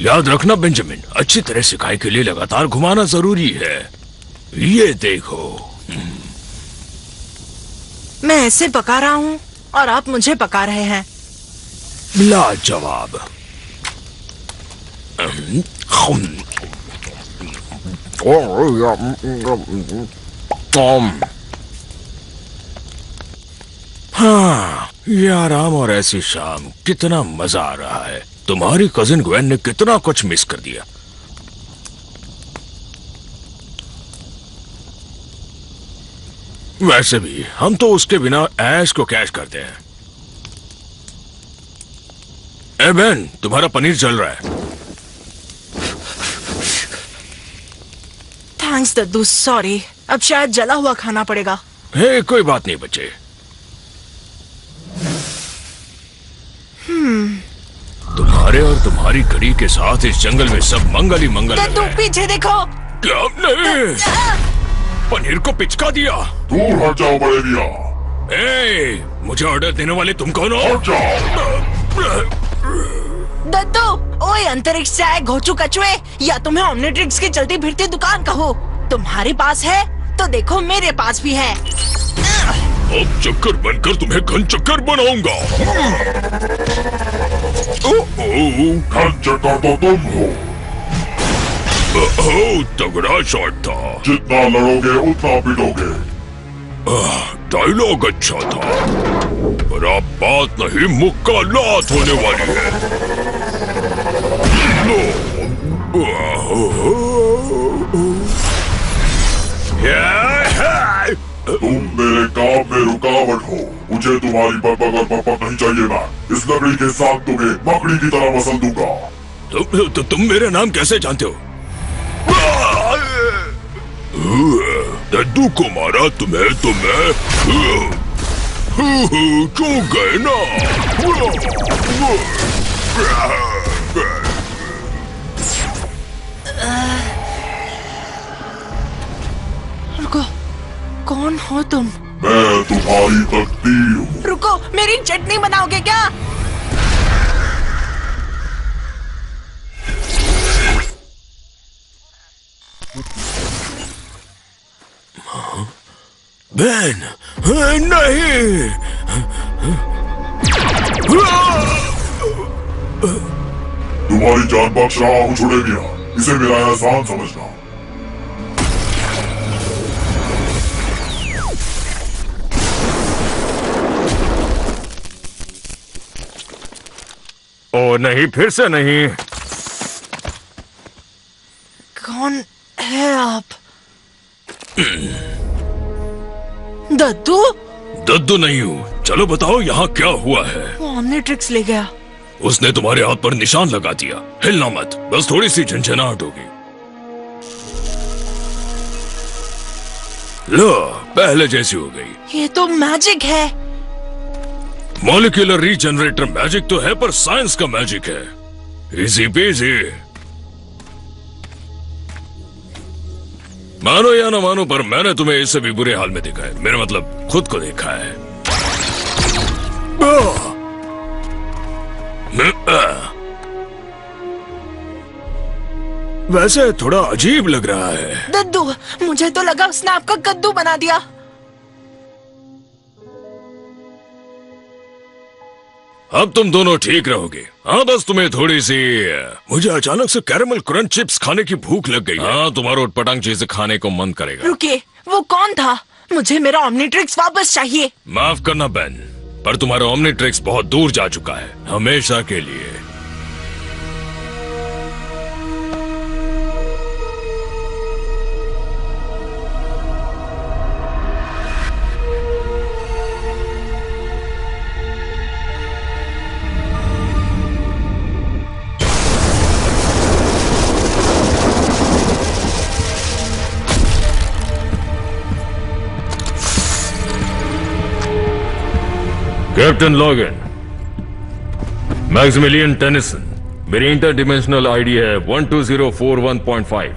याद रखना बेंजामिन, अच्छी तरह सिखाई के लिए लगातार घुमाना जरूरी है। ये देखो, मैं ऐसे पका रहा हूँ और आप मुझे पका रहे हैं। लाजवाब। हाँ, ये आराम और ऐसी शाम, कितना मजा आ रहा है। तुम्हारी कजिन ग्वेन ने कितना कुछ मिस कर दिया। वैसे भी हम तो उसके बिना ऐश को कैश करते हैं। ए बेन, तुम्हारा पनीर जल रहा है। थैंक्स दद्दू, सॉरी। अब शायद जला हुआ खाना पड़ेगा। हे, कोई बात नहीं बच्चे। तुम्हारे और तुम्हारी कड़ी के साथ इस जंगल में सब मंगल ही मंगल है। दद्दू, पीछे देखो। क्या? नहीं, पनीर को पिचका दिया। दूर हट जाओ बड़े भैया। ए, मुझे ऑर्डर देने वाले तुम कौन हो? हट जाओ। दद्दू, ओए अंतरिक्ष से आए घोचू कछुए, या तुम्हें ओमनिट्रिक्स की चलती फिरती दुकान कहो। तुम्हारे पास है तो देखो मेरे पास भी है। अब चक्कर बनकर तुम्हें घन चक्कर बनाऊंगा। घन चक्कर तो तुम हो। तगड़ा शॉट था। जितना लड़ोगे उतना पिटोगे। डायलॉग अच्छा था, पर अब बात नहीं मुक्कालात होने वाली है। तुम मेरे काम में रुकावट हो। मुझे तुम्हारी बकबक और बकबक नहीं चाहिए। मैं इस लकड़ी के साथ तुम्हें मकड़ी की तरह मसल दूंगा। तुम मेरा नाम कैसे जानते हो? दद्दू को मारा तुम्हें तो मैं चूक गए ना। रुको, कौन हो तुम? मैं तुम्हारी तकदीर हूँ। रुको, मेरी चटनी बनाओगे क्या? बेन, नहीं। तुम्हारी जान बख्श रहा हूँ छोड़े भैया। इसे मेरा एहसान समझना। ओ नहीं, फिर से नहीं। कौन है आप? दद्दू? दद्दू नहीं हूँ। चलो बताओ यहाँ क्या हुआ है? वो ओमनिट्रिक्स ले गया। उसने तुम्हारे हाथ पर निशान लगा दिया। हिलना मत, बस थोड़ी सी झंझनाहट होगी। लो, पहले जैसी हो गई। ये तो मैजिक है। मॉलिक्यूलर रीजनरेटर मैजिक तो है, पर साइंस का मैजिक है। Easy PG. मानो या ना मानो, पर मैंने तुम्हें इससे भी बुरे हाल में देखा है। मेरा मतलब खुद को देखा है। वैसे थोड़ा अजीब लग रहा है। दद्दू, मुझे तो लगा उसने आपका कद्दू बना दिया। अब तुम दोनों ठीक रहोगे। हाँ, बस तुम्हें थोड़ी सी, मुझे अचानक से कैरेमल क्रंच चिप्स खाने की भूख लग गई। हाँ, तुम्हारा उटपटांग चीजें खाने को मन करेगा। रुकिए, वो कौन था? मुझे मेरा ओमनिट्रिक्स वापस चाहिए। माफ करना बेन, पर तुम्हारा ओमनिट्रिक्स बहुत दूर जा चुका है, हमेशा के लिए। कैप्टन लॉगन, मैक्सिमिलियन टेनिसन, मेरी इंटरडिमेंशनल आईडी है 12041.5।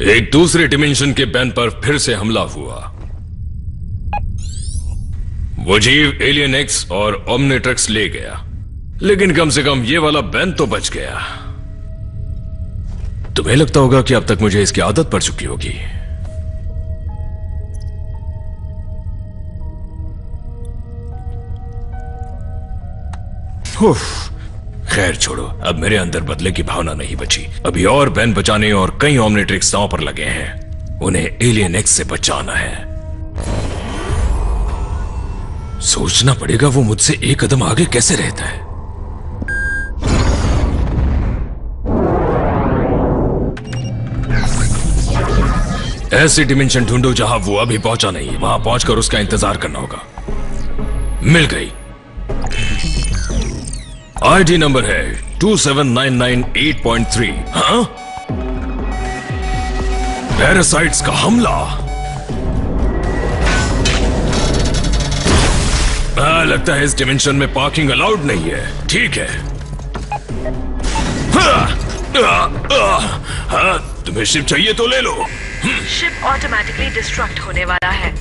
एक दूसरे डिमेंशन के बैन पर फिर से हमला हुआ। वो जीव एलियन एक्स और ओमनिट्रिक्स ले गया। लेकिन कम से कम ये वाला बैन तो बच गया। तुम्हें लगता होगा कि अब तक मुझे इसकी आदत पड़ चुकी होगी। खैर छोड़ो, अब मेरे अंदर बदले की भावना नहीं बची। अभी और बैन बचाने और कई ओमनिट्रिक्स दांव पर लगे हैं। उन्हें एलियन एक्स से बचाना है। सोचना पड़ेगा वो मुझसे एक कदम आगे कैसे रहता है। ऐसी डिमेंशन ढूंढो जहां वो अभी पहुंचा नहीं। वहां पहुंचकर उसका इंतजार करना होगा। मिल गई। आईडी नंबर है 27998.3। हाँ, पैरासाइट्स का हमला। लगता है इस डिमेंशन में पार्किंग अलाउड नहीं है। ठीक है। हाँ, तुम्हें शिप चाहिए तो ले लो। शिप ऑटोमेटिकली डिस्ट्रक्ट होने वाला है।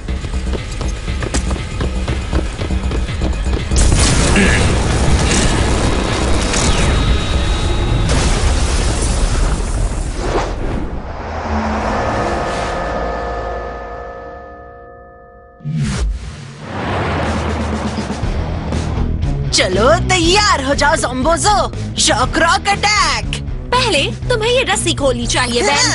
चलो तैयार हो जाओ ज़ॉम्बोज़ो। Shock rock attack. पहले तुम्हें ये रस्सी खोलनी चाहिए बेन।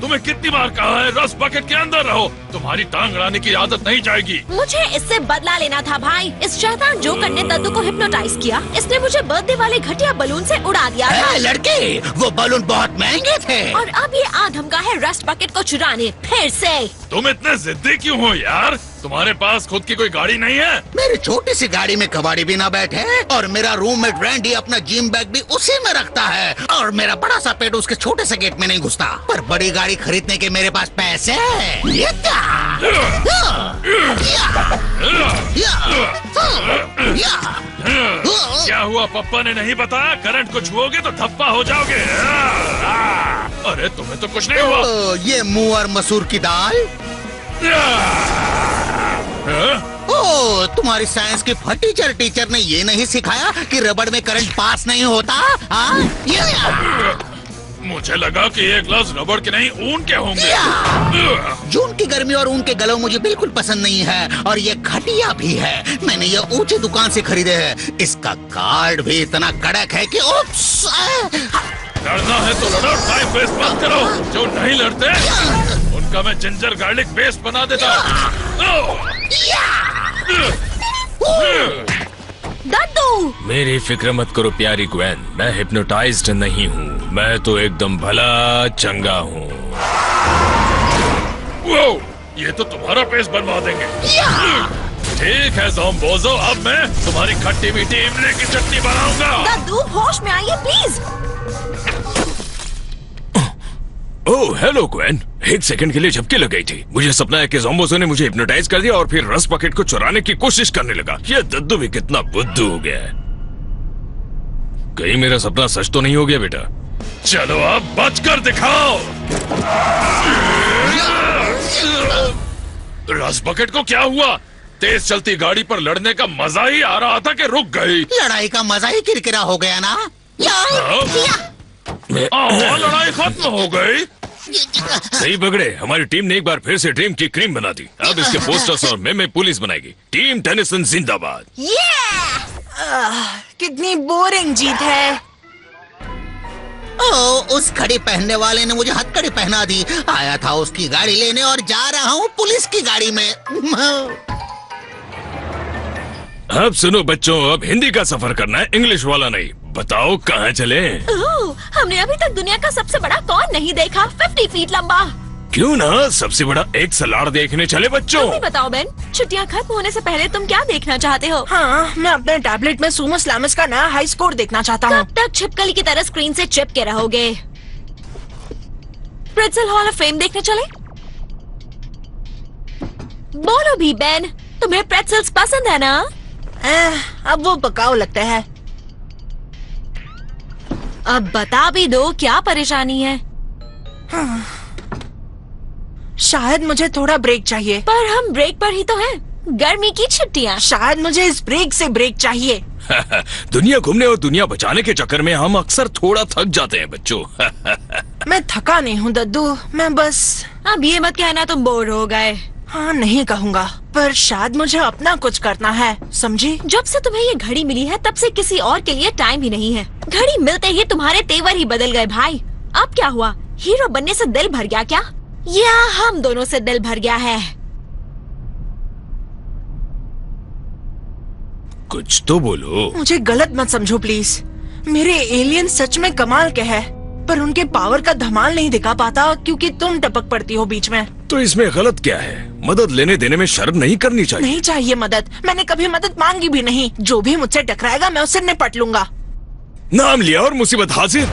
तुम्हें कितनी बार कहा है रस बकेट के अंदर रहो। तुम्हारी टांग अड़ाने की आदत नहीं जाएगी। मुझे इससे बदला लेना था भाई। इस शैतान जोकर ने दद्दू को हिप्नोटाइज किया। इसने मुझे बर्थडे वाले घटिया बलून से उड़ा दिया था। लड़के, वो बलून बहुत महंगे थे। और अब ये आधमका है रस्ट बकेट को चुराने फिर से। तुम इतने जिद्दी क्यों हो यार? तुम्हारे पास खुद की कोई गाड़ी नहीं है? मेरी छोटी सी गाड़ी में कबाड़ी भी ना बैठे और मेरा रूममेट रैंडी अपना जिम बैग भी उसी में रखता है और मेरा बड़ा सा पेट उसके छोटे से गेट में नहीं घुसता। पर बड़ी गाड़ी खरीदने के मेरे पास पैसे हैं। ये क्या हुआ? पप्पा ने नहीं बताया? करंट को छुओगे तो थप्पा हो जाओगे। अरे तुम्हें तो कुछ नहीं हुआ। ये मुंह और मसूर की दाल। ओ, तुम्हारी साइंस की फटीचर टीचर ने ये नहीं सिखाया कि रबड़ में करंट पास नहीं होता? मुझे लगा कि ये ग्लव्स रबड़ के नहीं ऊन के होंगे। जून की गर्मी और ऊन के गलों मुझे बिल्कुल पसंद नहीं है और ये घटिया भी है। मैंने ये ऊंची दुकान से खरीदे हैं। इसका कार्ड भी इतना कड़क है कि उप्स। लड़ना है तो लड़ो, टाइम वेस्ट मत करो। जो नहीं लड़ते उनका मैं जिंजर गार्लिक पेस्ट बना देता हूँ। दद्दू! मेरी फिक्र मत करो प्यारी ग्वेन, मैं हिप्नोटाइज्ड नहीं हूँ। मैं तो एकदम भला चंगा हूँ। वो ये तो तुम्हारा पेस्ट बनवा देंगे। ठीक है ज़ॉम्बोज़ो, अब मैं तुम्हारी खट्टी मीठी इमली की चटनी बनाऊंगा। दद्दू होश में आइए प्लीज। ओह हेलो ग्वेन, एक सेकंड के लिए झपकी लग गई थी। मुझे सपना है कि ज़ॉम्बोज़ो ने मुझे हिप्नोटाइज कर दिया और फिर रस बकेट को चुराने की कोशिश करने लगा। ये दद्दू भी कितना बुद्धू हो गया है। कहीं मेरा सपना सच तो नहीं हो गया बेटा? चलो अब बचकर दिखाओ। रस बकेट को क्या हुआ? तेज चलती गाड़ी पर लड़ने का मजा ही आ रहा था कि रुक गई। लड़ाई का मजा ही किरकिरा हो गया ना। लड़ाई खत्म हो गई। सही पकड़े, हमारी टीम ने एक बार फिर से ड्रीम की क्रीम बना दी। अब इसके पोस्टर्स और मेमे पुलिस बनाएगी। टीम टेनिसन जिंदाबाद। कितनी बोरिंग जीत है। उस घड़ी पहनने वाले ने मुझे हथकड़ी पहना दी। आया था उसकी गाड़ी लेने और जा रहा हूँ पुलिस की गाड़ी में। अब सुनो बच्चों, अब हिंदी का सफर करना है, इंग्लिश वाला नहीं। बताओ कहाँ चले? हमने अभी तक दुनिया का सबसे बड़ा कॉर्न नहीं देखा, 50 फीट लंबा। क्यों ना सबसे बड़ा एक सलाड देखने चले बच्चों। तुम ही बताओ बेन, छुट्टियां खत्म होने से पहले तुम क्या देखना चाहते हो? हाँ, मैं अपने टैबलेट में सुमो स्लैमस का नया हाई स्कोर देखना चाहता हूँ। कब तक छिपकली की तरह स्क्रीन से चिपके रहोगे? प्रेट्ज़ल हॉल ऑफ फेम देखने चले? बोलो भी बेन, तुम्हें प्रेट्ज़ल्स पसंद है ना? अब वो पकाओ लगता है। अब बता भी दो क्या परेशानी है। शायद मुझे थोड़ा ब्रेक चाहिए। पर हम ब्रेक पर ही तो हैं। गर्मी की छुट्टियाँ। शायद मुझे इस ब्रेक से ब्रेक चाहिए। दुनिया घूमने और दुनिया बचाने के चक्कर में हम अक्सर थोड़ा थक जाते हैं बच्चों। मैं थका नहीं हूँ दद्दू, मैं बस। अब ये मत कहना तुम बोर हो गए। हाँ नहीं कहूँगा, पर शायद मुझे अपना कुछ करना है, समझी? जब से तुम्हें ये घड़ी मिली है तब से किसी और के लिए टाइम ही नहीं है। घड़ी मिलते ही तुम्हारे तेवर ही बदल गए भाई। अब क्या हुआ, हीरो बनने से दिल भर गया क्या, या हम दोनों से दिल भर गया है? कुछ तो बोलो। मुझे गलत मत समझो प्लीज। मेरे एलियन सच में कमाल के हैं, पर उनके पावर का धमाल नहीं दिखा पाता क्योंकि तुम टपक पड़ती हो बीच में। तो इसमें गलत क्या है? मदद लेने देने में शर्म नहीं करनी चाहिए। नहीं चाहिए मदद, मैंने कभी मदद मांगी भी नहीं। जो भी मुझसे टकराएगा मैं उससे निपट लूंगा। नाम लिया और मुसीबत हाजिर।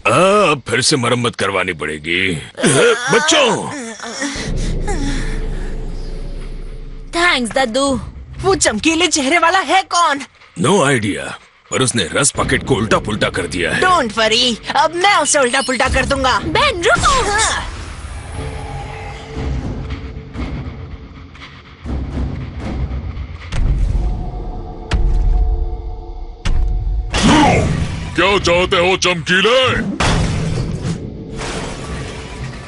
अब फिर से मरम्मत करवानी पड़ेगी। बच्चों, थैंक्स दद्दू। वो चमकीले चेहरे वाला है कौन? नो आइडिया, पर उसने रस पॉकेट को उल्टा पुल्टा कर दिया है। डोंट वरी, अब मैं उसे उल्टा पुल्टा कर दूंगा। बेन रुको। क्या चाहते हो चमकीले?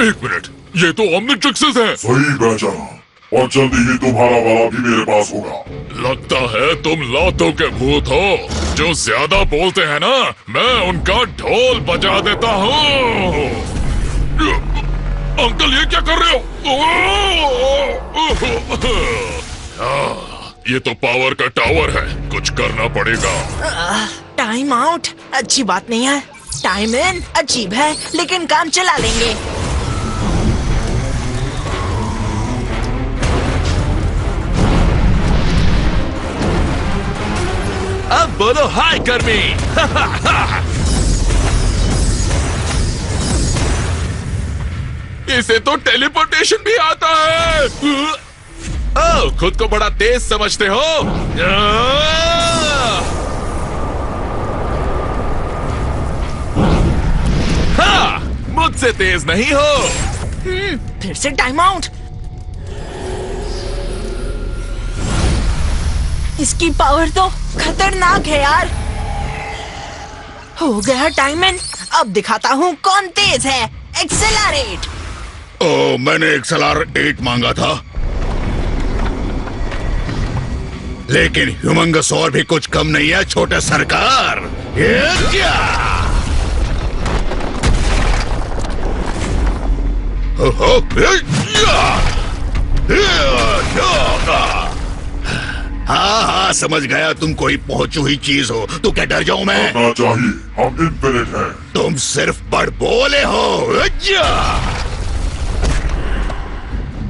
एक मिनट, ये तो ऑम्निट्रिक्सेस है। सही पहचाना, और जल्दी ही तुम्हारा वाला भी मेरे पास होगा। लगता है तुम लातों के भूत हो। जो ज्यादा बोलते हैं ना, मैं उनका ढोल बजा देता हूँ। अंकल ये क्या कर रहे हो? ये तो पावर का टावर है, कुछ करना पड़ेगा। टाइम आउट अच्छी बात नहीं है, टाइम इन अजीब है, लेकिन काम चला लेंगे। अब बोलो हाय कर्मी। इसे तो टेलीपोर्टेशन भी आता है। ओह, खुद को बड़ा तेज समझते हो? हाँ, मुझसे तेज नहीं हो। फिर से टाइम आउट। इसकी पावर तो खतरनाक है यार। हो गया टाइम इन, अब दिखाता हूँ कौन तेज है। एक्सेलरेट। ओ, मैंने एक्सेलरेट मांगा था, लेकिन ह्यूमंगसौर भी कुछ कम नहीं है छोटे सरकार। ये क्या? हाँ हाँ समझ गया, तुम कोई पहुंची हुई चीज हो। तो क्या डर जाऊं मैं? करना चाहिए, हम इनफिनिट हैं। तुम सिर्फ बड़ बोले हो।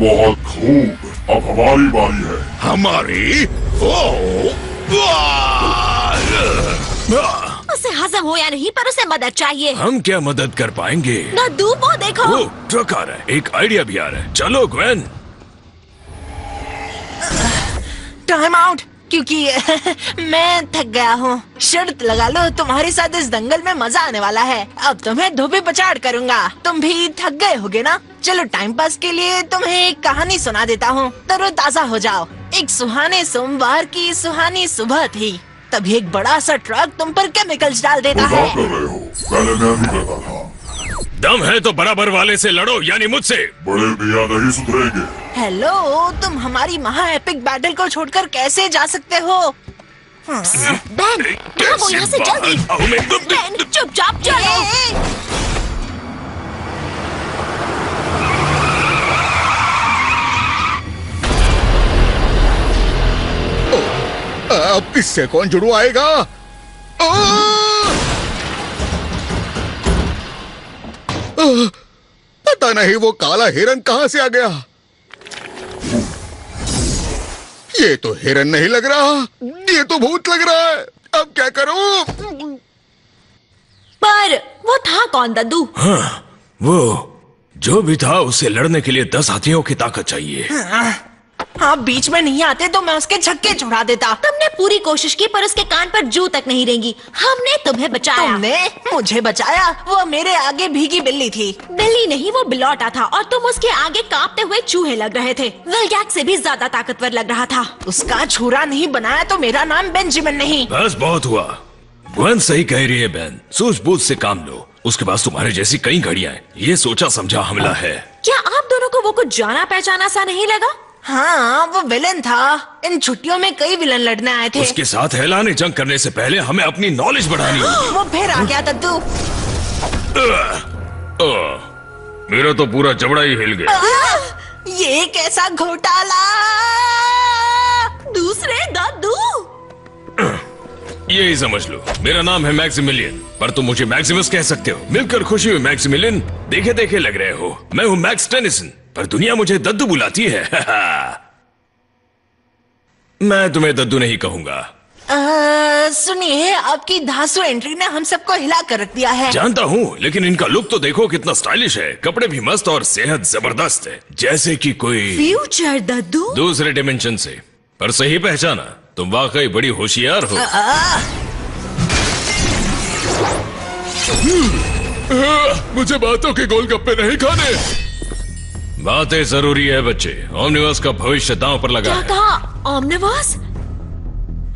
बहुत खूब, अब हमारी बारी है। हमारी? उसे हजम हो या नहीं, पर उसे मदद चाहिए। हम क्या मदद कर पाएंगे? दद्दू वो देखो। ओ, ट्रक आ रहा है, एक आइडिया भी आ रहा है। चलो ग्वेन। टाइम आउट, क्योंकि मैं थक गया हूँ। शर्त लगा लो, तुम्हारे साथ इस दंगल में मजा आने वाला है। अब तुम्हें धोबी पछाड़ करूँगा। तुम भी थक गए होगे ना? चलो टाइम पास के लिए तुम्हें एक कहानी सुना देता हूँ, तरोताजा हो जाओ। एक सुहाने सोमवार की सुहानी सुबह थी, तभी एक बड़ा सा ट्रक तुम पर केमिकल्स डाल देता है। मजाक कर रहे हो? पहले मैं भी करता था। दम है तो बराबर वाले से लड़ो, यानी मुझसे। बड़े भैया नहीं सुधरेंगे। हेलो, तुम हमारी महा एपिक बैटल को छोड़कर कैसे जा सकते हो? बेन भागो यहाँ से जल्दी। बेन चुपचाप चलो। अब इससे कौन जुड़वाएगा? पता नहीं वो काला हिरन कहां से आ गया। ये तो हिरन नहीं लग रहा, ये तो भूत लग रहा है। अब क्या करूं? पर वो था कौन दद्दू? हाँ, वो जो भी था उसे लड़ने के लिए 10 हाथियों की ताकत चाहिए। आप बीच में नहीं आते तो मैं उसके छक्के छुड़ा देता। तुमने पूरी कोशिश की पर उसके कान पर जू तक नहीं रेंगी। हमने तुम्हें बचाया। तुमने मुझे बचाया? वो मेरे आगे भीगी बिल्ली थी। बिल्ली नहीं, वो बिलौटा था और तुम उसके आगे कांपते हुए चूहे लग रहे थे। विलगैक से भी ज्यादा ताकतवर लग रहा था। उसका छुरा नहीं बनाया तो मेरा नाम बेंजामिन नहीं। बस बहुत हुआ। ग्वेन सही कह रही है बेन, सूझबूझ से काम लो। उसके पास तुम्हारे जैसी कई घड़ियां हैं। ये सोचा समझा हमला है। क्या आप दोनों को वो कुछ जाना पहचाना सा नहीं लगा? हाँ, वो विलन था। इन छुट्टियों में कई विलन लड़ने आए थे। उसके साथ ऐलान जंग करने से पहले हमें अपनी नॉलेज बढ़ानी होगी। वो फिर आ गया दद्दू। मेरा तो पूरा जबड़ा ही हिल गया। ये कैसा घोटाला! दूसरे दद्दू। यही समझ लो, मेरा नाम है मैक्सिमिलियन, पर तुम मुझे मैक्सिमस कह सकते हो। मिलकर खुशी हुई मैक्सिमिलियन। देखे देखे लग रहे हो। मैं हूँ मैक्स टेनिसन, पर दुनिया मुझे दद्दू बुलाती है। मैं तुम्हें दद्दू नहीं कहूंगा। सुनिए, आपकी धांसू एंट्री ने हम सबको हिला कर रख दिया है। जानता हूँ, लेकिन इनका लुक तो देखो कितना स्टाइलिश है। कपड़े भी मस्त और सेहत जबरदस्त है, जैसे कि कोई फ्यूचर दद्दू। दूसरे डिमेंशन से। पर सही पहचाना, तुम वाकई बड़ी होशियार हो। मुझे बातों के गोलगप्पे नहीं खाने। बातें जरूरी है बच्चे। ओमनिवर्स का भविष्य दांव पर लगा क्या है। कहा? ओमनिवर्स?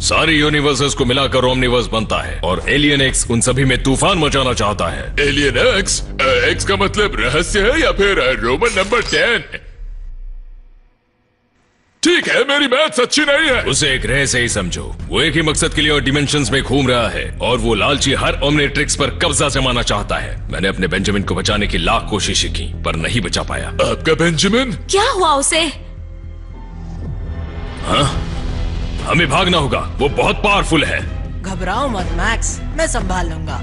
सारी यूनिवर्सेस को मिलाकर ओमनिवर्स बनता है और एलियन एक्स उन सभी में तूफान मचाना चाहता है। Alien x? एक्स का मतलब रहस्य है या फिर रोमन नंबर 10? ठीक है, मेरी मैथ्स अच्छी नहीं है। उसे एक ग्रह से ही समझो। वो एक ही मकसद के लिए और डिमेंशंस में घूम रहा है और वो लालची हर ओमनिट्रिक्स पर कब्जा जमाना चाहता है। मैंने अपने बेंजामिन को बचाने की लाख कोशिशें की पर नहीं बचा पाया। आपका बेंजामिन? क्या हुआ उसे? हाँ, हमें भागना होगा। वो बहुत पावरफुल है। घबराओ मत मैक्स, मैं संभाल लूंगा।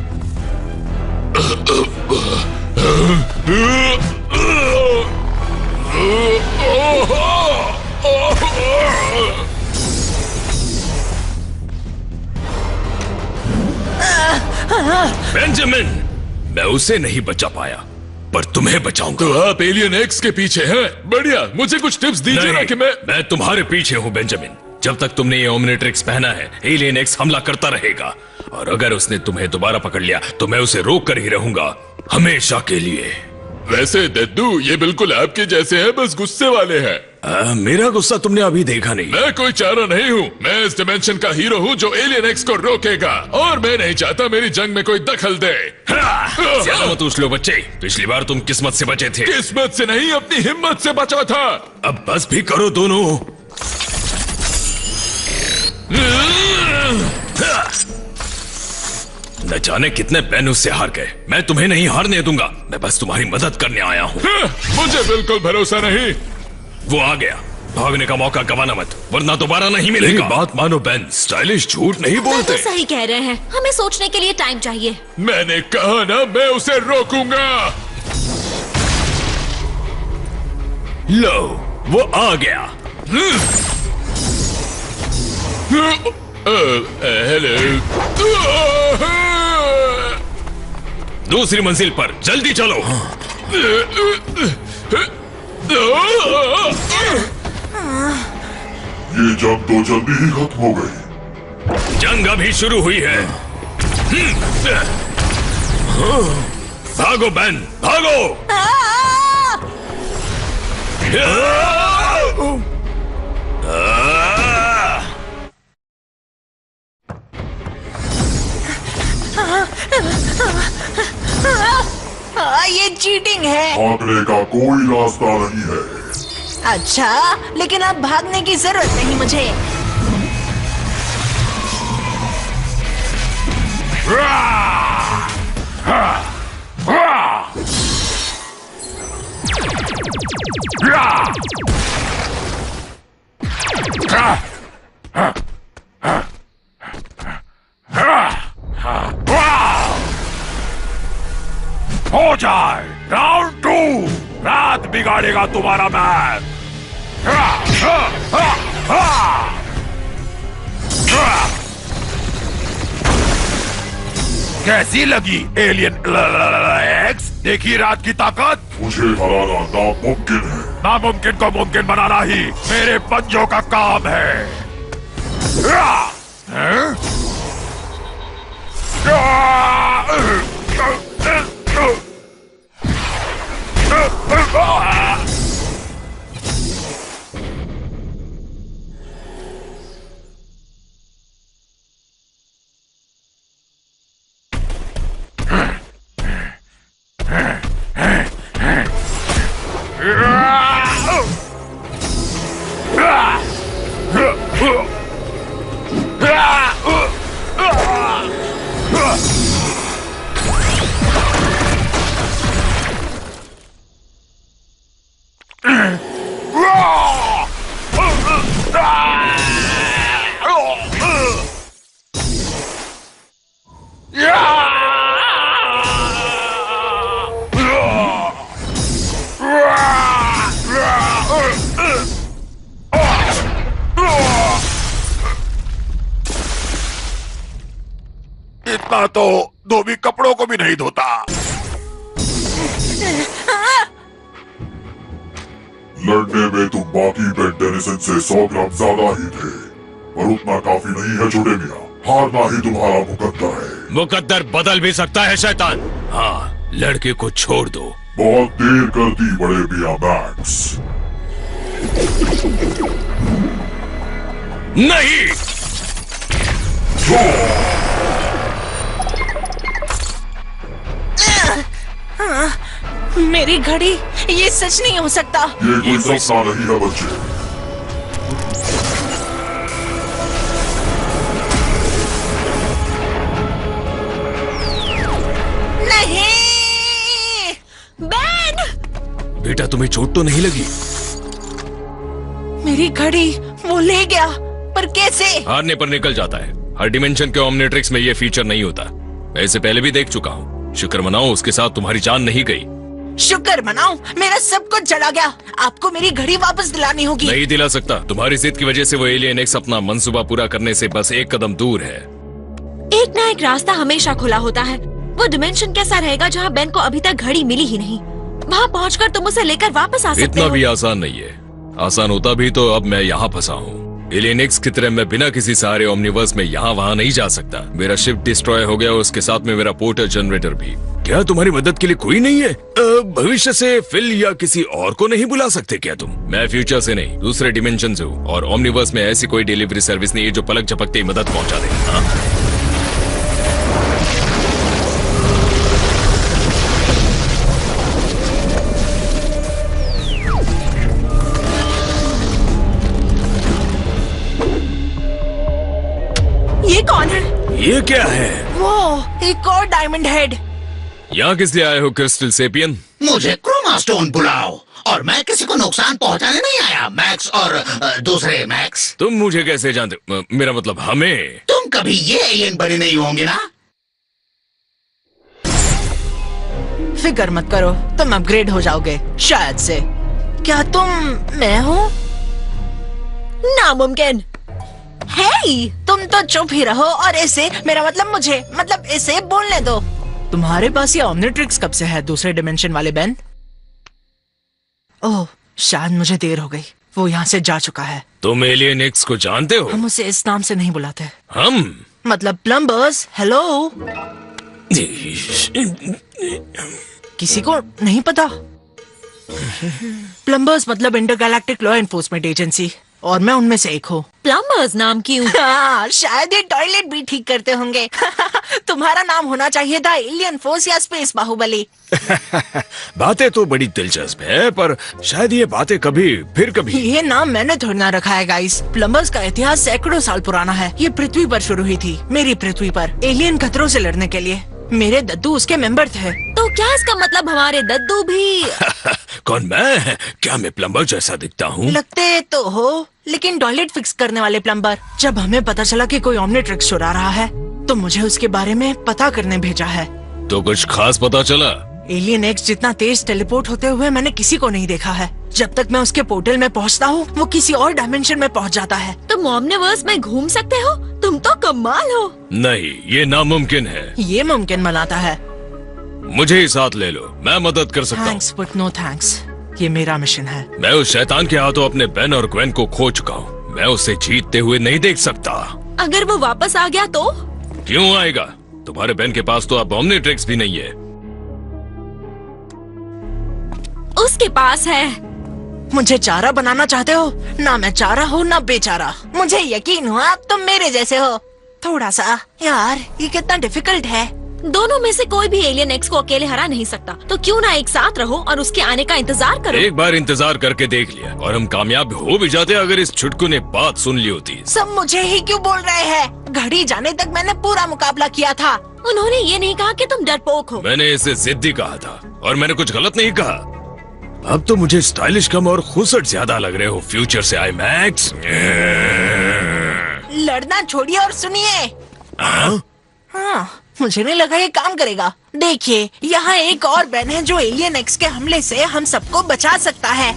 बेंजामिन, मैं उसे नहीं बचा पाया पर तुम्हें बचाऊंगा। तो आप एलियन एक्स के पीछे हैं? बढ़िया, मुझे कुछ टिप्स दीजिए ना कि मैं तुम्हारे पीछे हूँ बेंजामिन। जब तक तुमने ये ओमनिट्रिक्स पहना है, एलियन एक्स हमला करता रहेगा और अगर उसने तुम्हें दोबारा पकड़ लिया तो मैं उसे रोक कर ही रहूंगा, हमेशा के लिए। वैसे दद्दू, ये बिल्कुल आपके जैसे हैं, बस गुस्से वाले हैं। मेरा गुस्सा तुमने अभी देखा नहीं। मैं कोई चारा नहीं हूँ। मैं इस डिमेंशन का हीरो हूँ जो एलियन एक्स को रोकेगा और मैं नहीं चाहता मेरी जंग में कोई दखल दे। ज्यादा मत उछलो बच्चे। पिछली बार तुम किस्मत से बचे थे। किस्मत से नहीं, अपनी हिम्मत से बचा था। अब बस भी करो दोनों। न जाने कितने पेन उससे हार गए। मैं तुम्हें नहीं हारने दूंगा। मैं बस तुम्हारी मदद करने आया हूँ। मुझे बिल्कुल भरोसा नहीं। वो आ गया। भागने का मौका गवाना मत, वरना दोबारा नहीं मिलेगा। बात मानो बेन, स्टाइलिश झूठ नहीं बोलते। तो सही कह रहे हैं, हमें सोचने के लिए टाइम चाहिए। मैंने कहा ना, मैं उसे रोकूंगा। लो, वो आ गया। हेलो। दूसरी मंजिल पर जल्दी चलो। ये जंग तो जल्दी ही खत्म हो गई। जंग अभी शुरू हुई है। भागो बेन, भागो। ये चीटिंग है। भागने का कोई रास्ता नहीं है। अच्छा, लेकिन अब भागने की जरूरत नहीं मुझे। हो जाए राउंड 2। रात बिगाड़ेगा तुम्हारा मैच। कैसी लगी एलियन एक्स? देखिए रात की ताकत। मुझे हराना नामुमकिन है। नामुमकिन को मुमकिन बनाना ही मेरे पंजों का काम है। इतना तो धोबी कपड़ों को भी नहीं धोता। लड़ने में तुम बाकी बेन टेनिसन से 100 ग्राम ज्यादा ही थे, पर उतना काफी नहीं है छोटे मियां। हारना ही तुम्हारा मुकद्दर है। मुकद्दर बदल भी सकता है शैतान। हाँ, लड़के को छोड़ दो। बहुत देर कर दी बड़े मियां मैक्स। नहीं, मेरी घड़ी, ये सच नहीं हो सकता। ये कोई सपना नहीं है बच्चे। नहीं बेन! बेटा तुम्हें चोट तो नहीं लगी? मेरी घड़ी वो ले गया, पर कैसे? हारने पर निकल जाता है। हर डिमेंशन के ओमनिट्रिक्स में ये फीचर नहीं होता। मैं इसे पहले भी देख चुका हूँ। शुक्र मनाओ उसके साथ तुम्हारी जान नहीं गई। शुक्र मनाओ, मेरा सब कुछ चला गया। आपको मेरी घड़ी वापस दिलानी होगी। नहीं दिला सकता। तुम्हारी जिद की वजह से वो एलियन एक्स अपना मंसूबा पूरा करने से बस एक कदम दूर है। एक ना एक रास्ता हमेशा खुला होता है। वो डिमेंशन कैसा रहेगा जहाँ बेन को अभी तक घड़ी मिली ही नहीं? वहाँ पहुँचकर तुम उसे लेकर वापस आ सकते हो। इतना भी आसान नहीं है। आसान होता भी तो अब मैं यहाँ फंसा हूँ। एलियन एक्स की तरह मैं बिना किसी सहारे ओमनिवर्स में यहाँ वहाँ नहीं जा सकता। मेरा शिप डिस्ट्रॉय हो गया, उसके साथ में मेरा पोर्टल जनरेटर भी। क्या तुम्हारी मदद के लिए कोई नहीं है? भविष्य से फिल या किसी और को नहीं बुला सकते क्या तुम? मैं फ्यूचर से नहीं, दूसरे डिमेंशन से हूँ, और ओमनिवर्स में ऐसी कोई डिलीवरी सर्विस नहीं है जो पलक झपकते ही मदद पहुँचा दे। हाँ? ये कौन है? ये क्या है? वो एक और डायमंड हेड। यहाँ किस लिए आए हो क्रिस्टल सेपियन? मुझे क्रोमा स्टोन बुलाओ, और मैं किसी को नुकसान पहुंचाने नहीं आया। मैक्स और दूसरे मैक्स। तुम मुझे कैसे जानते? मेरा मतलब हमें। तुम कभी ये एलियन बने नहीं होंगे ना? फिक्र मत करो, तुम अपग्रेड हो जाओगे शायद से। क्या तुम मैं हूँ? नामुमकिन। हे, तुम तो चुप ही रहो और इसे, मेरा मतलब इसे बोलने दो। तुम्हारे पास ये ओमनिट्रिक्स कब से है, दूसरे डिमेंशन वाले बेन? ओह, शायद मुझे देर हो गई। वो यहाँ से जा चुका है। तुम एलियन एक्स को जानते हो? हम उसे इस नाम से नहीं बुलाते। हम मतलब प्लम्बर्स। हेलो, किसी को नहीं पता? प्लम्बर्स मतलब इंटरगैलेक्टिक लॉ एनफोर्समेंट एजेंसी, और मैं उनमें से एक हूँ। प्लम्बर्स नाम क्यों? शायद ये टॉयलेट भी ठीक करते होंगे। तुम्हारा नाम होना चाहिए था एलियन फोर्स या स्पेस बाहुबली। बातें तो बड़ी दिलचस्प है, पर शायद ये बातें कभी फिर कभी। ये नाम मैंने थोड़ी ना रखा है गाइस। प्लम्बर्स का इतिहास सैकड़ों साल पुराना है। ये पृथ्वी पर शुरू हुई थी, मेरी पृथ्वी पर, एलियन खतरों से लड़ने के लिए। मेरे दद्दू उसके मेंबर थे। तो क्या इसका मतलब हमारे दद्दू भी? कौन मैं? क्या मैं प्लम्बर जैसा दिखता हूँ? लगते तो हो, लेकिन टॉयलेट फिक्स करने वाले प्लम्बर। जब हमें पता चला कि कोई ओमनिट्रिक्स चुरा रहा है, तो मुझे उसके बारे में पता करने भेजा है। तो कुछ खास पता चला? एलियन एक्स जितना तेज टेलीपोर्ट होते हुए मैंने किसी को नहीं देखा है। जब तक मैं उसके पोर्टल में पहुंचता हूँ, वो किसी और डायमेंशन में पहुंच जाता है। तुम ओमनिवर्स में घूम सकते हो? तुम तो कमाल हो। नहीं, ये नामुमकिन है। ये मुमकिन बनाता है। मुझे ही साथ ले लो, मैं मदद कर सकता हूँ। थैंक्स बट नो थैंक्स, ये मेरा मिशन है। मैं उस शैतान के हाथों अपने बेन और ग्वेन को खो चुका हूँ। मैं उसे जीतते हुए नहीं देख सकता। अगर वो वापस आ गया तो? क्यों आएगा? तुम्हारे बेन के पास तो अब ओमनिट्रिक्स भी नहीं है। उसके पास है। मुझे चारा बनाना चाहते हो? ना मैं चारा हूँ ना बेचारा। मुझे यकीन हुआ तुम मेरे जैसे हो। थोड़ा सा। यार ये कितना डिफिकल्ट है। दोनों में से कोई भी एलियन एक्स को अकेले हरा नहीं सकता, तो क्यों ना एक साथ रहो और उसके आने का इंतजार करो। एक बार इंतजार करके देख लिया और हम कामयाब हो भी जाते अगर इस छुटकू ने बात सुन ली होती। सब मुझे ही क्यों बोल रहे हैं? घड़ी जाने तक मैंने पूरा मुकाबला किया था। उन्होंने ये नहीं कहा कि तुम डरपोक हो। मैंने इसे जिद्दी कहा था और मैंने कुछ गलत नहीं कहा। अब तो मुझे स्टाइलिश कम और खुसट ज्यादा लग रहे हो। फ्यूचर से आई मैक्स। लड़ना छोड़िए और सुनिए। हाँ, मुझे नहीं लगा ये काम करेगा। देखिए, यहाँ एक और बेन है जो एलियन एक्स के हमले से हम सबको बचा सकता है।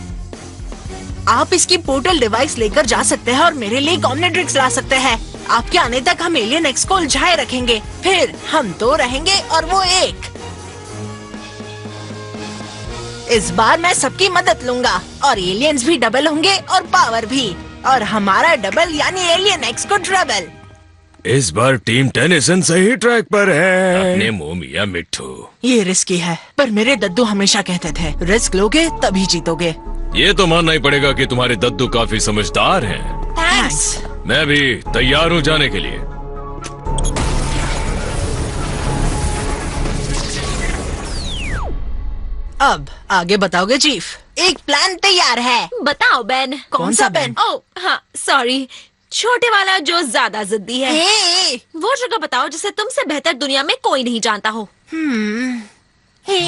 आप इसकी पोर्टल डिवाइस लेकर जा सकते हैं और मेरे लिए एक ओमनिट्रिक्स ला सकते हैं। आपके आने तक हम एलियन एक्स को उलझाए रखेंगे। फिर हम 2 रहेंगे और वो 1। इस बार मैं सबकी मदद लूंगा और एलियंस भी डबल होंगे और पावर भी, और हमारा डबल यानी एलियन एक्स को ट्रबल। इस बार टीम टेनिसन सही ट्रैक पर है। अपने मुंह मिया मिट्ठू। ये रिस्की है, पर मेरे दद्दू हमेशा कहते थे रिस्क लोगे तभी जीतोगे। ये तो मानना ही पड़ेगा कि तुम्हारे दद्दू काफी समझदार हैं। थैंक्स। मैं भी तैयार हूँ जाने के लिए। अब आगे बताओगे चीफ? एक प्लान तैयार है। बताओ बेन। कौन सा बेन? ओह हाँ सॉरी, छोटे वाला जो ज्यादा जिद्दी है। हे। वो जगह बताओ जिसे तुमसे बेहतर दुनिया में कोई नहीं जानता हो। हे।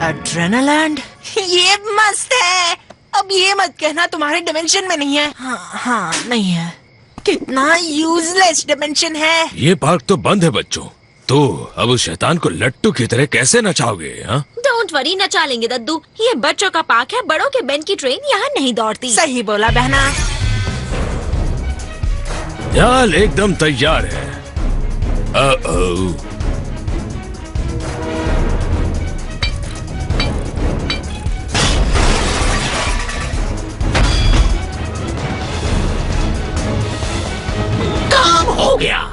एड्रेनालैंड। ये मस्त है। अब ये मत कहना तुम्हारे डिमेंशन में नहीं है। हाँ, नहीं है। कितना यूजलेस डिमेंशन है। ये पार्क तो बंद है बच्चों। तो अब उस शैतान को लट्टू की तरह कैसे नचाओगे? हाँ? डोंट वरी, नचा लेंगे दद्दू। ये बच्चों का पार्क है, बड़ों के बेन की ट्रेन यहाँ नहीं दौड़ती। सही बोला बहना। जाल एकदम तैयार है। काम हो गया।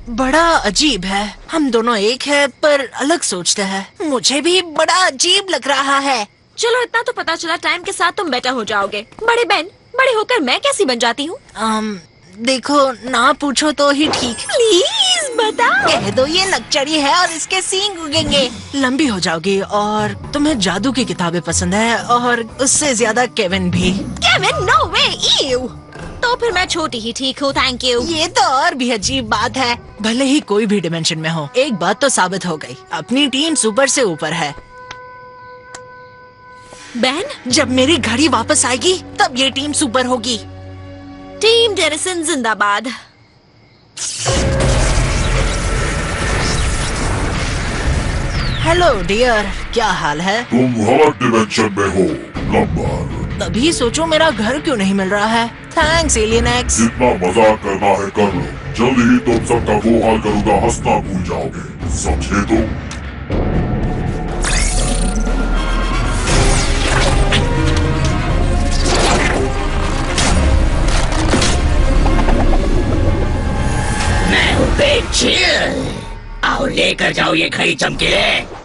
बड़ा अजीब है, हम दोनों एक है पर अलग सोचते हैं। मुझे भी बड़ा अजीब लग रहा है। चलो इतना तो पता चला, टाइम के साथ तुम बेटर हो जाओगे। बड़े बेन, बड़े होकर मैं कैसी बन जाती हूँ? देखो, ना पूछो तो ही ठीक। प्लीज बताओ। कह दो ये नकचड़ी है और इसके सींग उगेंगे। लंबी हो जाओगी और तुम्हें जादू की किताबें पसंद है और उससे ज्यादा केविन भी। केविन, नो वे, ईव। तो फिर मैं छोटी ही ठीक हूँ, थैंक यू। ये तो और भी अजीब बात है। भले ही कोई भी डिमेंशन में हो, एक बात तो साबित हो गई, अपनी टीम सुपर से ऊपर है। बेन, जब मेरी घड़ी वापस आएगी तब ये टीम सुपर होगी। टीम टेनिसन जिंदाबाद। हेलो डियर, क्या हाल है? तुम गलत डिमेंशन में हो नंबर। तभी सोचो मेरा घर क्यों नहीं मिल रहा है। Thanks alien x. जितना मजाक करना है कर लो, जल्द ही तुम सबका वो हाल करूंगा, हंसना भूल जाओगे, समझे तुम? मैं हूँ बिग चिल। आओ लेकर जाओ ये घड़ी चमकीले।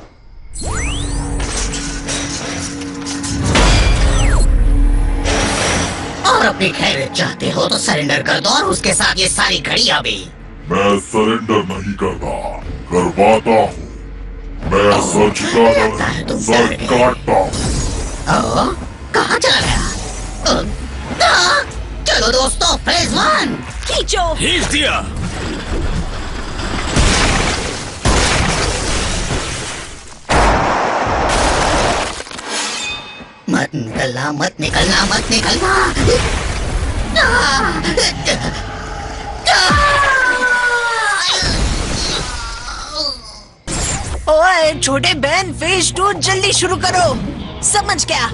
और अपनी खैर चाहते हो तो सरेंडर कर दो और उसके साथ ये सारी घड़ियां भी। मैं सरेंडर नहीं करता, करवाता हूँ। मैं सच का सर काटता हूँ। कहाँ चला गया? चलो दोस्तों, फेज 1 खींचो। खींच दिया। मत निकलना, मत निकलना, मत निकलना। ओए छोटे बहन, फेज 2 जल्दी शुरू करो। समझ गया।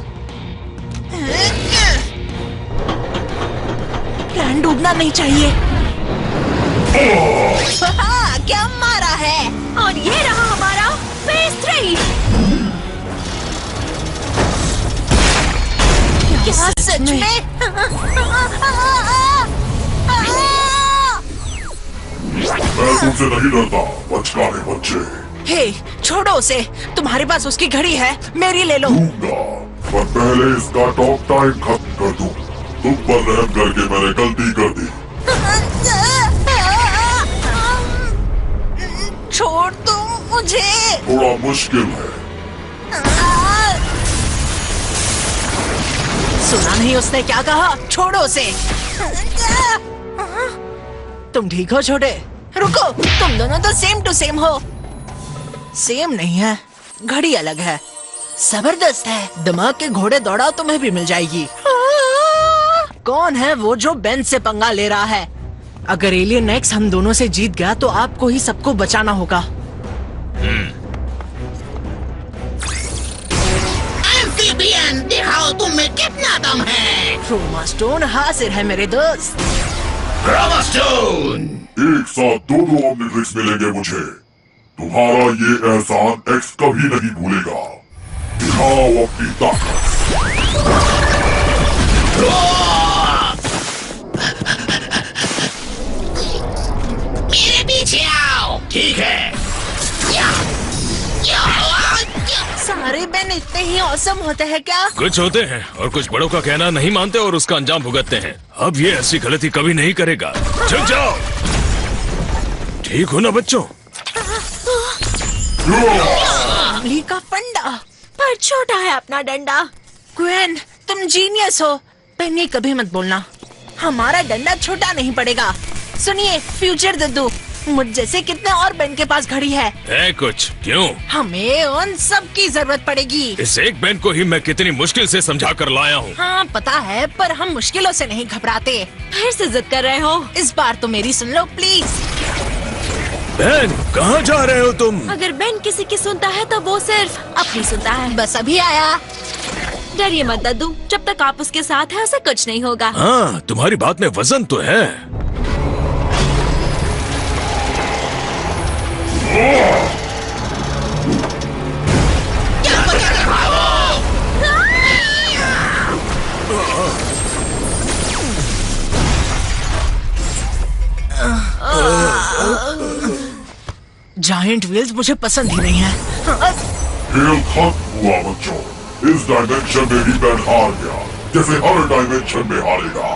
प्लान डूबना नहीं चाहिए। क्या मारा है। और ये रहा हमारा फेज 3। क्या सच में? मैं तुमसे नहीं डरता, बचकाने बच्चे। हे, छोड़ो उसे। तुम्हारे पास उसकी घड़ी है, मेरी ले लो। दूंगा, पर पहले इसका टॉक टाइम खत्म कर दूं। तुम पर रहम करके मैंने गलती कर दी। छोड़ दो मुझे। थोड़ा मुश्किल है। सुना नहीं उसने क्या कहा? छोड़ो उसे। तुम ठीक हो छोटे? रुको, तुम दोनों तो सेम टू सेम हो। सेम नहीं है, घड़ी अलग है। जबरदस्त है। दिमाग के घोड़े दौड़ाओ, तुम्हें भी मिल जाएगी। कौन है वो जो बेन से पंगा ले रहा है? अगर एलियन एक्स हम दोनों से जीत गया तो आपको ही सबको बचाना होगा। एम्फीबियन, दिखाओ तुम में कितना दम है। क्रोमा स्टोन हाजिर है मेरे दोस्त। Chroma stone. एक साथ दो ऑमनिट्रिक्स मिलेंगे मुझे। तुम्हारा ये एहसान एक्स कभी नहीं भूलेगा। दिखाओ अपनी ताकत। मेरे पीछे आओ। ठीक है। सारे बेन इतने ही औसम होते हैं क्या? कुछ होते हैं और कुछ बड़ों का कहना नहीं मानते और उसका अंजाम भुगतते हैं। अब ये ऐसी गलती कभी नहीं करेगा। चुप जाओ। ठीक हो ना बच्चों? अमली का फंडा। पर छोटा है अपना डंडा। ग्वेन, तुम जीनियस हो। पेनी कभी मत बोलना। हमारा डंडा छोटा नहीं पड़ेगा। सुनिए फ्यूचर दद्दू, मुझ जैसे कितने और बेन के पास घड़ी है कुछ क्यों? हमें उन सब की जरूरत पड़ेगी। इस एक बेन को ही मैं कितनी मुश्किल से समझा कर लाया हूँ। हाँ पता है, पर हम मुश्किलों से नहीं घबराते। फिर से जिद कर रहे हो? इस बार तो मेरी सुन लो प्लीज। बेन, कहाँ जा रहे हो तुम? अगर बेन किसी की सुनता है तो वो सिर्फ अपनी सुनता है। बस अभी आया। डरिए मत दद्दू, जब तक आप उसके साथ हैं उसे कुछ नहीं होगा। हाँ, तुम्हारी बात में वजन तो है। जायंट व्हील्स मुझे पसंद ही नहीं है। खेल खत्म हुआ बच्चों। इस डायमेंशन में भी बेन हार गया, जैसे हर डायमेंशन में हारेगा।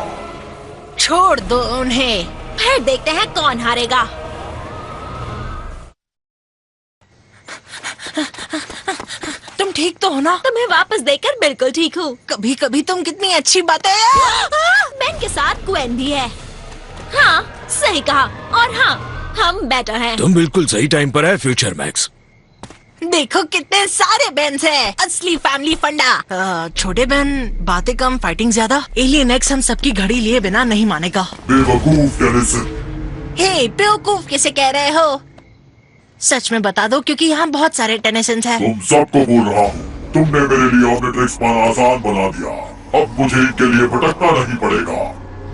छोड़ दो उन्हें। फिर देखते हैं कौन हारेगा। तुम ठीक तो हो ना? तुम्हें वापस देखकर बिल्कुल ठीक हूँ। कभी कभी तुम कितनी अच्छी बातें। बेन के साथ ग्वेन भी है। हाँ सही कहा। और हाँ, हम बेटर हैं। तुम बिल्कुल सही टाइम पर है फ्यूचर मैक्स। देखो कितने सारे बेन्स हैं। असली फैमिली फंडा। छोटे बहन, बातें कम फाइटिंग ज्यादा। एलियन एक्स हम सबकी घड़ी लिए बिना नहीं मानेगा। बेवकूफ टेनिसन। हे बेवकूफ किसे कह रहे हो? सच में बता दो, क्योंकि यहाँ बहुत सारे टेनिसन्स हैं। तुम सबको बोल रहा हूँ, तुमने मेरे लिए ऑमनिट्रिक्स पाना आसान बना दिया। अब मुझे इनके लिए भटकना नहीं पड़ेगा।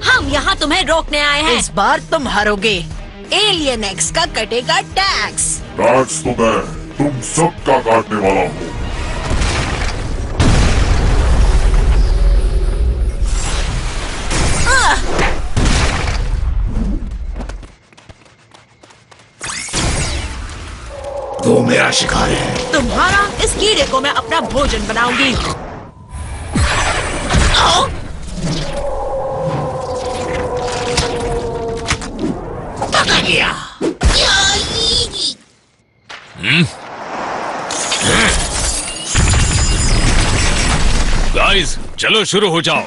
हम यहाँ तुम्हें रोकने आए हैं। इस बार तुम हारोगे। एलियन एक्स का कटेगा टैक्स। टैक्स तो मैं तुम सबका काटने वाला हूँ। वो मेरा शिकार है। तुम्हारा इस कीड़े को मैं अपना भोजन बनाऊंगी। पकड़ लिया। गाइस, चलो शुरू हो जाओ।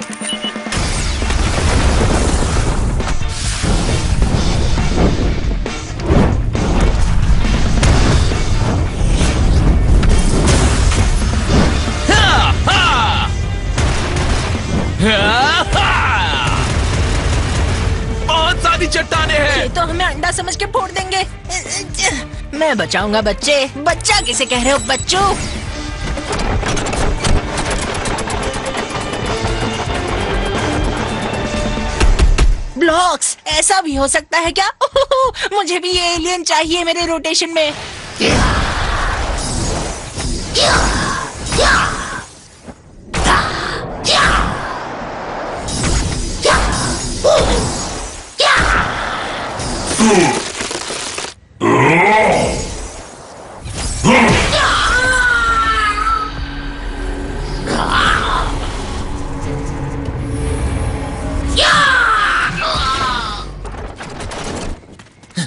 बहुत सारी चट्टाने हैं। ये तो हमें अंडा समझ के फोड़ देंगे। मैं बचाऊंगा बच्चे। बच्चा किसे कह रहे हो बच्चों? ब्लॉक। बॉक्स, ऐसा भी हो सकता है क्या? मुझे भी ये एलियन चाहिए मेरे रोटेशन में।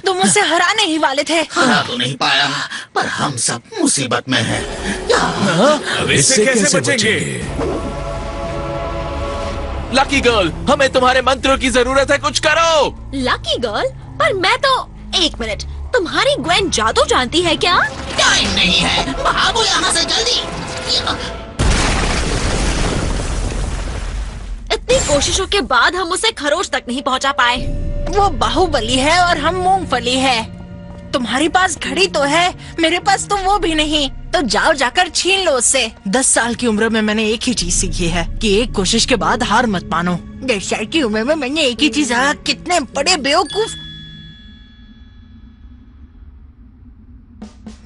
तुम मुझसे हराने ही वाले थे। हरा तो नहीं पाया, पर हम सब मुसीबत में हैं। अब इससे कैसे बचेंगे? लकी गर्ल, हमें तुम्हारे मंत्रों की जरूरत है, कुछ करो। Lucky girl? पर मैं तो... एक मिनट, तुम्हारी ग्वेन जादू जानती है क्या? टाइम नहीं है, भागो यहाँ से जल्दी। इतनी कोशिशों के बाद हम उसे खरोच तक नहीं पहुंचा पाए। वो बाहुबली है और हम मूंगफली है। तुम्हारे पास घड़ी तो है, मेरे पास तो वो भी नहीं। तो जाओ जाकर छीन लो उससे। 10 साल की उम्र में मैंने एक ही चीज सीखी है कि एक कोशिश के बाद हार मत मानो। 10 साल की उम्र में मैंने एक ही चीज कितने बड़े बेवकूफ।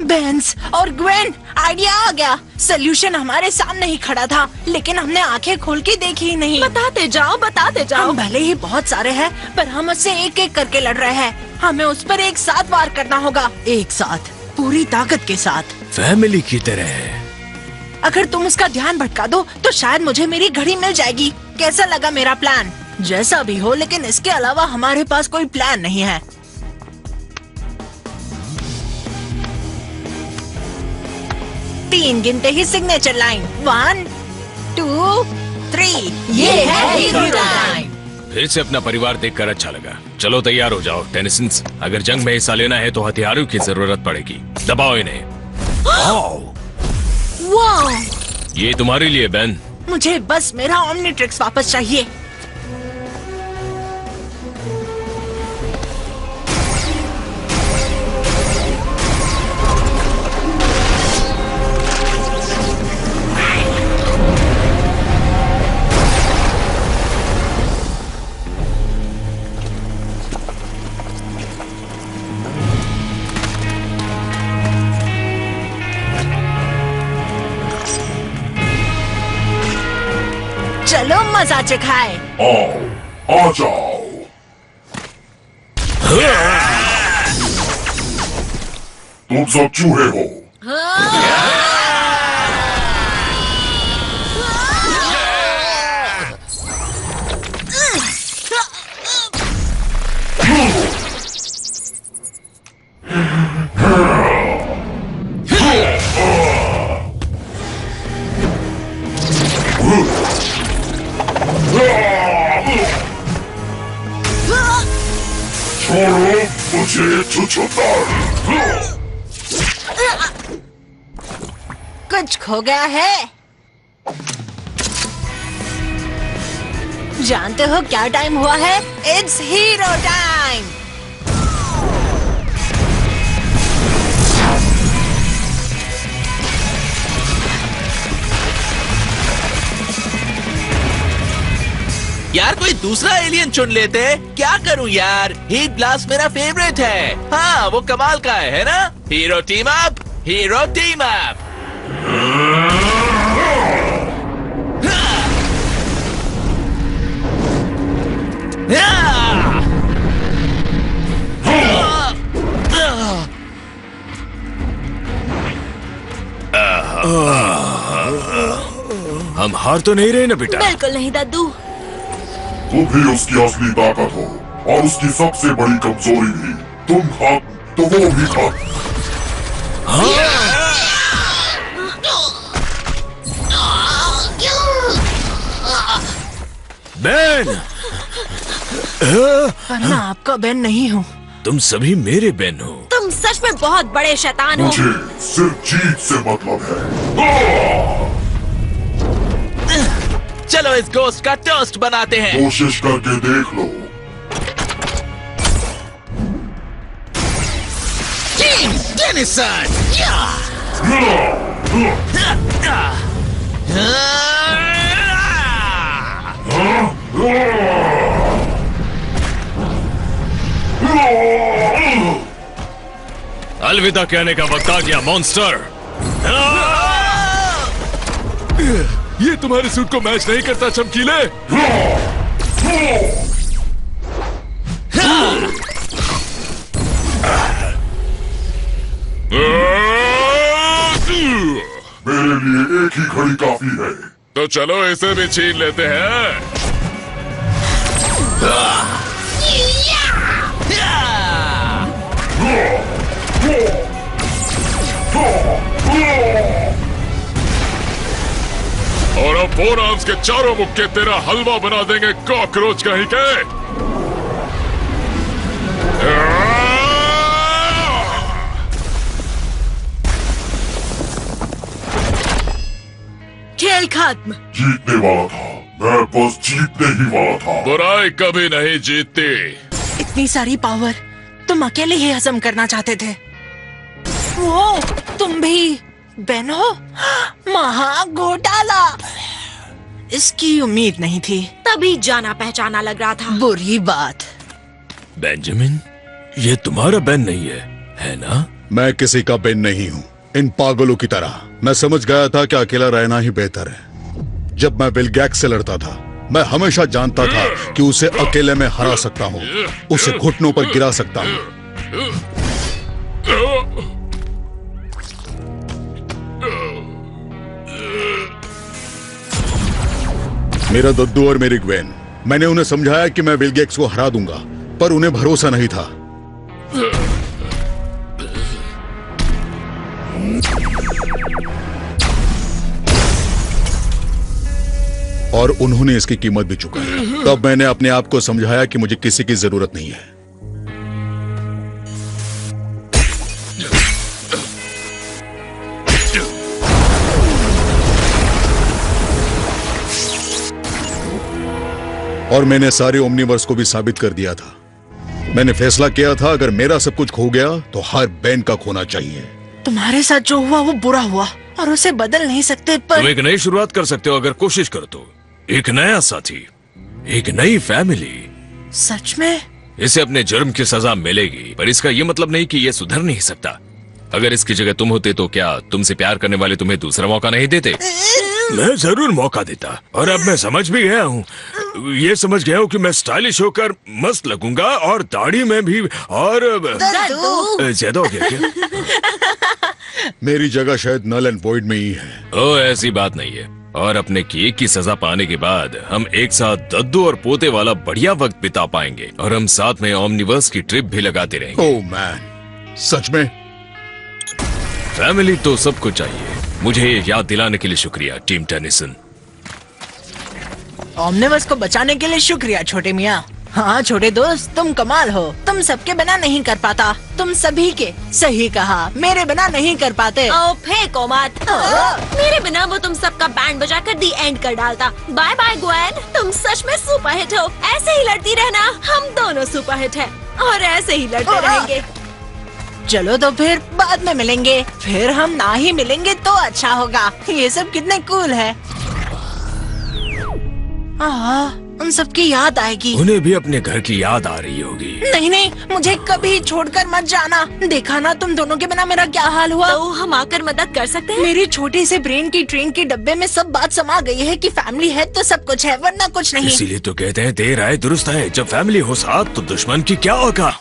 बेंस और ग्वेन, आइडिया आ गया। सोल्यूशन हमारे सामने ही खड़ा था, लेकिन हमने आंखें खोल के देखी ही नहीं। बताते जाओ, बताते जाओ। हम भले ही बहुत सारे हैं, पर हम उससे एक एक करके लड़ रहे हैं। हमें उस पर एक साथ वार करना होगा, एक साथ, पूरी ताकत के साथ, फैमिली की तरह। अगर तुम उसका ध्यान भटका दो तो शायद मुझे मेरी घड़ी मिल जाएगी। कैसा लगा मेरा प्लान? जैसा भी हो, लेकिन इसके अलावा हमारे पास कोई प्लान नहीं है। 3 गिनते ही सिग्नेचर लाइन। 1 2 3। ये है हीरो टाइम। फिर से अपना परिवार देखकर अच्छा लगा। चलो तैयार हो जाओ टेनिसन्स, अगर जंग में हिस्सा लेना है तो हथियारों की जरूरत पड़ेगी। दबाओ इन्हें। वाह! ये तुम्हारे लिए बेन। मुझे बस मेरा ओमनीट्रिक्स वापस चाहिए। चलो मजा चखाए। आओ, आ जाओ। तुम सब चूहे हो। छोड़ो मुझे छुछुंदर। कुछ खो गया है। जानते हो क्या टाइम हुआ है? It's hero time. यार कोई दूसरा एलियन चुन लेते। क्या करूं यार, हीट ब्लास्ट मेरा फेवरेट है। हाँ वो कमाल का है ना? Hero team up, hero team up. हम हार तो नहीं रहे ना बेटा? बिल्कुल नहीं दद्दू। तुम भी उसकी असली ताकत हो और उसकी सबसे बड़ी कमजोरी भी। तुम खत्म तो वो भी खत्म। बेन! पर मैं आपका बेन नहीं हूँ। तुम सभी मेरे बेन हो। तुम सच में बहुत बड़े शैतान हो। मुझे सिर्फ जीत से मतलब है। चलो इस गोश्त का टोस्ट बनाते हैं। कोशिश करके देख लो। टीम टेनिसन, अलविदा कहने का वक्त आ गया मॉन्स्टर। ये तुम्हारे सूट को मैच नहीं करता चमकीले। मेरे लिए एक ही घड़ी काफी है। तो चलो इसे भी छीन लेते हैं। और अब 4 आर्म्स के चारों मुक्के तेरा हलवा बना देंगे कॉकरोच कहीं के। खेल खत्म। जीतने वाला था मैं, बस जीतने ही वाला था। बुराई कभी नहीं जीतती। इतनी सारी पावर तुम अकेले ही हजम करना चाहते थे। वो तुम भी बेन हो? महा घोटाला। इसकी उम्मीद नहीं थी। तभी जाना पहचाना लग रहा था। बुरी बात। बेंजामिन, ये तुम्हारा बेन नहीं है ना? मैं किसी का बेन नहीं हूँ। इन पागलों की तरह मैं समझ गया था कि अकेला रहना ही बेहतर है। जब मैं विलगैक्स से लड़ता था, मैं हमेशा जानता था कि उसे अकेले में हरा सकता हूँ, उसे घुटनों पर गिरा सकता हूँ। मेरा दद्दू और मेरी ग्वेन, मैंने उन्हें समझाया कि मैं विलगैक्स को हरा दूंगा, पर उन्हें भरोसा नहीं था। और उन्होंने इसकी कीमत भी चुकाई। तब मैंने अपने आप को समझाया कि मुझे किसी की जरूरत नहीं है। और मैंने सारे ओमनीवर्स को भी साबित कर दिया था। मैंने फैसला किया था अगर मेरा सब कुछ खो गया तो हर बेन का खोना चाहिए। तुम्हारे साथ जो हुआ वो बुरा हुआ और उसे बदल नहीं सकते, पर तुम एक नई शुरुआत कर सकते हो अगर कोशिश करो तो। एक नया साथी, एक नई फैमिली। सच में? इसे अपने जुर्म की सजा मिलेगी, पर इसका ये मतलब नहीं कि ये सुधर नहीं सकता। अगर इसकी जगह तुम होते तो क्या तुमसे प्यार करने वाले तुम्हें दूसरा मौका नहीं देते? मैं जरूर मौका देता, और अब मैं समझ भी गया हूँ। ये समझ गया हूँ कि मैं स्टाइलिश होकर मस्त लगूंगा, और दाढ़ी में भी। और ज्यादा हो गया क्या? मेरी जगह शायद नल एंड वॉइड में ही है। ओ, ऐसी बात नहीं है। और अपने केक की सजा पाने के बाद हम एक साथ दद्दू और पोते वाला बढ़िया वक्त बिता पाएंगे, और हम साथ में ओमनीवर्स की ट्रिप भी लगाते रहेंगे। ओह मैन, सच में? फैमिली तो सबको चाहिए। मुझे ये याद दिलाने के लिए शुक्रिया टीम टेनिसन। ओमनिवर्स को बचाने के लिए शुक्रिया छोटे मियाँ। हाँ छोटे दोस्त, तुम कमाल हो। तुम सबके बिना नहीं कर पाता, तुम सभी के। सही कहा, मेरे बिना नहीं कर पाते। ओ फेंको मत। मेरे बिना वो तुम सबका बैंड बजाकर दी एंड कर डालता। बाय बाय ग्वेन, तुम सच में सुपरहिट हो। ऐसे ही लड़ती रहना, हम दोनों सुपरहिट हैं और ऐसे ही लड़ते रहेंगे। चलो तो फिर बाद में मिलेंगे। फिर हम ना ही मिलेंगे तो अच्छा होगा। ये सब कितने कूल है। उन सब की याद आएगी। उन्हें भी अपने घर की याद आ रही होगी। नहीं नहीं, मुझे कभी छोड़कर मत जाना। देखा ना तुम दोनों के बिना मेरा क्या हाल हुआ। तो हम आकर मदद कर सकते हैं। मेरी छोटे से ब्रेन की ट्रेन के डब्बे में सब बात समा गई है कि फैमिली है तो सब कुछ है, वरना कुछ नहीं। इसीलिए तो कहते हैं देर आए दुरुस्त है। जब फैमिली हो साथ तो दुश्मन की क्या औकात।